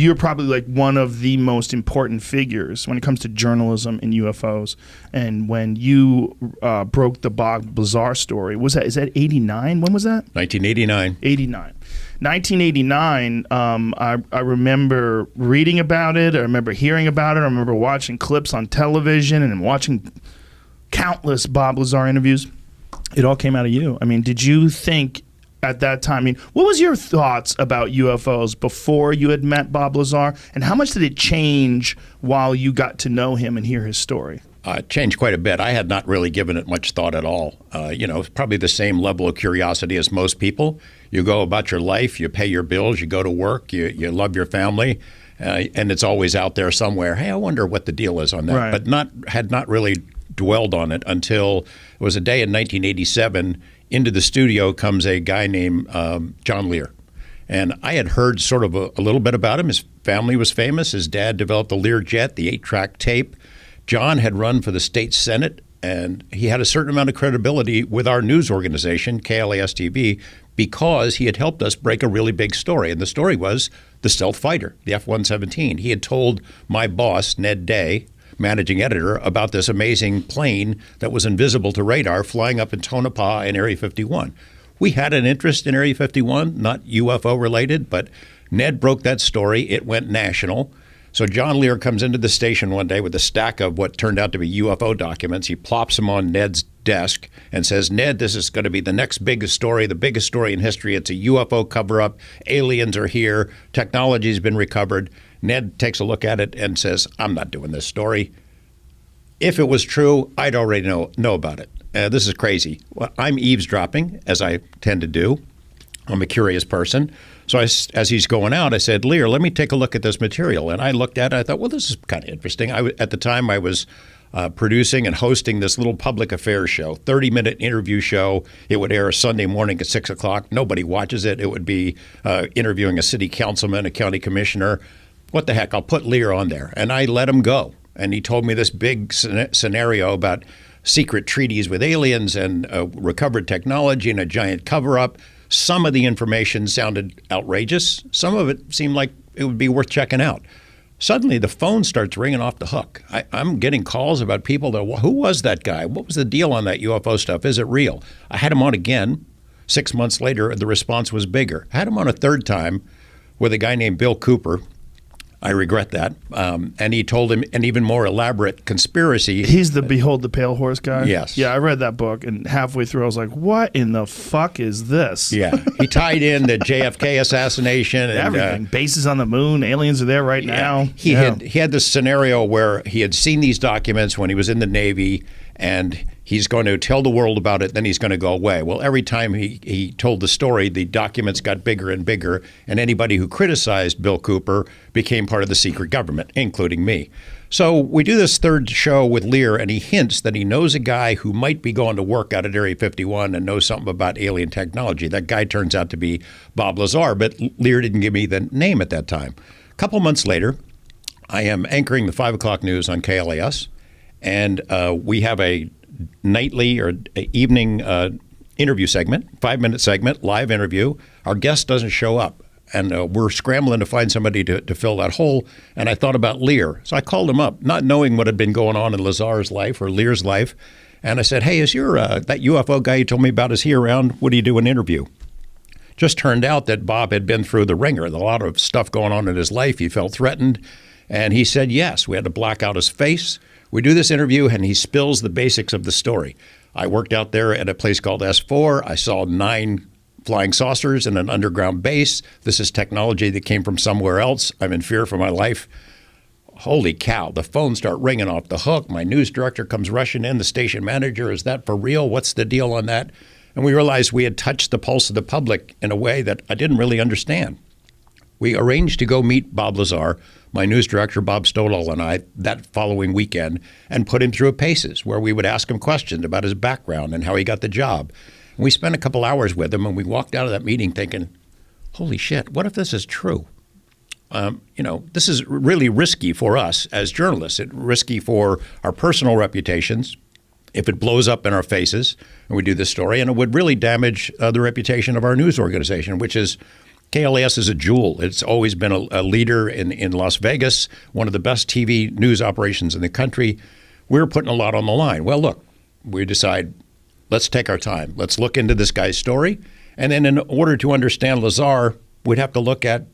You're probably like one of the most important figures when it comes to journalism and UFOs. And when you broke the Bob Lazar story, is that 89? When was that? 1989. 89. 1989, I remember reading about it. I remember hearing about it. I remember watching clips on television and watching countless Bob Lazar interviews. It all came out of you. I mean, did you think at that time, I mean, what was your thoughts about UFOs before you had met Bob Lazar, and how much did it change while you got to know him and hear his story? It changed quite a bit. I had not really given it much thought at all. Probably the same level of curiosity as most people. You go about your life, you pay your bills, you go to work, you love your family, and it's always out there somewhere. Hey, I wonder what the deal is on that. Right. But had not really dwelled on it until it was a day in 1987. Into the studio comes a guy named John Lear. And I had heard sort of a little bit about him. His family was famous. His dad developed the Lear jet, the 8-track tape. John had run for the state senate, and he had a certain amount of credibility with our news organization, KLAS-TV, because he had helped us break a really big story. And the story was the stealth fighter, the F-117. He had told my boss, Ned Day, managing editor, about this amazing plane that was invisible to radar flying up in Tonopah in Area 51. We had an interest in Area 51, not UFO related, but Ned broke that story. It went national. So John Lear comes into the station one day with a stack of what turned out to be UFO documents. He plops them on Ned's desk and says, Ned, this is going to be the next biggest story, the biggest story in history. It's a UFO cover-up. Aliens are here. Technology's been recovered. Ned takes a look at it and says, I'm not doing this story. If it was true, I'd already know about it. This is crazy. Well, I'm eavesdropping, as I tend to do. I'm a curious person. So as he's going out, I said, Lear, let me take a look at this material. And I looked at it. I thought, well, this is kind of interesting. At the time, I was producing and hosting this little public affairs show, 30-minute interview show. It would air Sunday morning at 6 o'clock. Nobody watches it. It would be interviewing a city councilman, a county commissioner. What the heck? I'll put Lear on there. And I let him go. And he told me this big scenario about secret treaties with aliens and recovered technology and a giant cover-up. Some of the information sounded outrageous. Some of it seemed like it would be worth checking out. Suddenly, the phone starts ringing off the hook. I'm getting calls about people that, who was that guy? What was the deal on that UFO stuff? Is it real? I had him on again. 6 months later, the response was bigger. I had him on a third time with a guy named Bill Cooper. I regret that. And he told him an even more elaborate conspiracy. He's the Behold the Pale Horse guy? Yes. Yeah, I read that book, and halfway through I was like, what in the fuck is this? Yeah. He tied in the JFK assassination. And, everything. Bases on the moon. Aliens are there right now. He had this scenario where he had seen these documents when he was in the Navy, and he's going to tell the world about it, then he's going to go away. Well, every time he told the story, the documents got bigger and bigger, and anybody who criticized Bill Cooper became part of the secret government, including me. So we do this third show with Lear, and he hints that he knows a guy who might be going to work out at Area 51 and knows something about alien technology. That guy turns out to be Bob Lazar, but Lear didn't give me the name at that time. A couple months later, I am anchoring the 5 o'clock news on KLAS, and we have a nightly or evening interview segment, 5-minute segment, live interview. Our guest doesn't show up, and we're scrambling to find somebody to fill that hole. And I thought about Lear. So I called him up, not knowing what had been going on in Lazar's life or Lear's life. And I said, hey, is your that UFO guy you told me about, is he around? Would he do an interview? Just turned out that Bob had been through the ringer, a lot of stuff going on in his life. He felt threatened. And he said yes. We had to black out his face. We do this interview, and he spills the basics of the story. I worked out there at a place called S4. I saw 9 flying saucers in an underground base. This is technology that came from somewhere else. I'm in fear for my life. Holy cow, the phones start ringing off the hook. My news director comes rushing in, the station manager. Is that for real? What's the deal on that? And we realized we had touched the pulse of the public in a way that I didn't really understand. We arranged to go meet Bob Lazar, my news director, Bob Stodall, and I, that following weekend, and put him through a paces where we would ask him questions about his background and how he got the job. And we spent a couple hours with him, and we walked out of that meeting thinking, holy shit, what if this is true? This is really risky for us as journalists. It's risky for our personal reputations if it blows up in our faces and we do this story, and it would really damage the reputation of our news organization, which is KLAS is a jewel. It's always been a leader in Las Vegas, one of the best TV news operations in the country. We're putting a lot on the line. Well, look, we decide, let's take our time. Let's look into this guy's story. And then in order to understand Lazar, we'd have to look at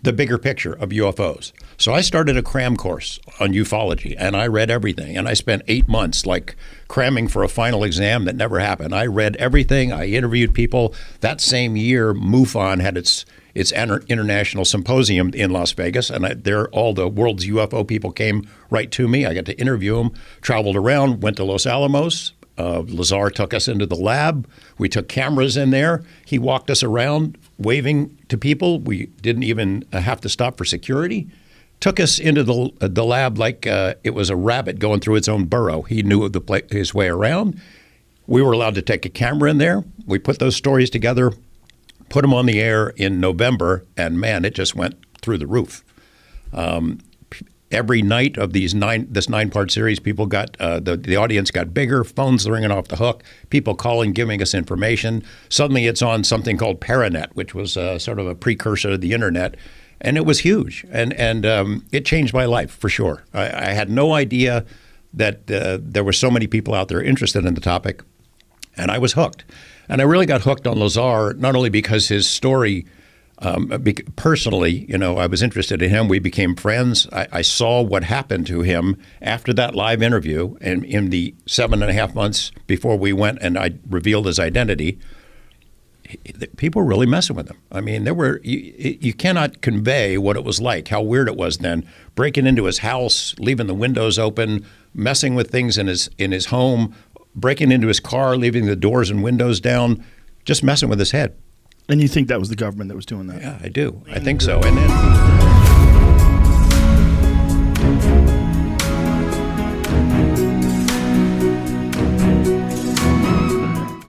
the bigger picture of UFOs. So I started a cram course on ufology, and I read everything. And I spent 8 months like cramming for a final exam that never happened. I read everything. I interviewed people. That same year, MUFON had its international symposium in Las Vegas, and there all the world's UFO people came right to me. I got to interview them, traveled around, went to Los Alamos. Lazar took us into the lab. We took cameras in there. He walked us around, waving to people. We didn't even have to stop for security. Took us into the lab like it was a rabbit going through its own burrow. He knew his way around. We were allowed to take a camera in there. We put those stories together, put them on the air in November, and man, it just went through the roof. Every night of this 9-part series, people got the audience got bigger, phones ringing off the hook, people calling, giving us information. Suddenly, it's on something called Paranet, which was sort of a precursor to the internet, and it was huge. And it changed my life for sure. I had no idea that there were so many people out there interested in the topic, and I was hooked. And I really got hooked on Lazar not only because his story. Personally, I was interested in him. We became friends. I saw what happened to him after that live interview, and in the 7.5 months before we went and I revealed his identity, people were really messing with him. I mean, you cannot convey what it was like, how weird it was then, breaking into his house, leaving the windows open, messing with things in his home, breaking into his car, leaving the doors and windows down, just messing with his head. And you think that was the government that was doing that? Yeah, I do. I think so. And then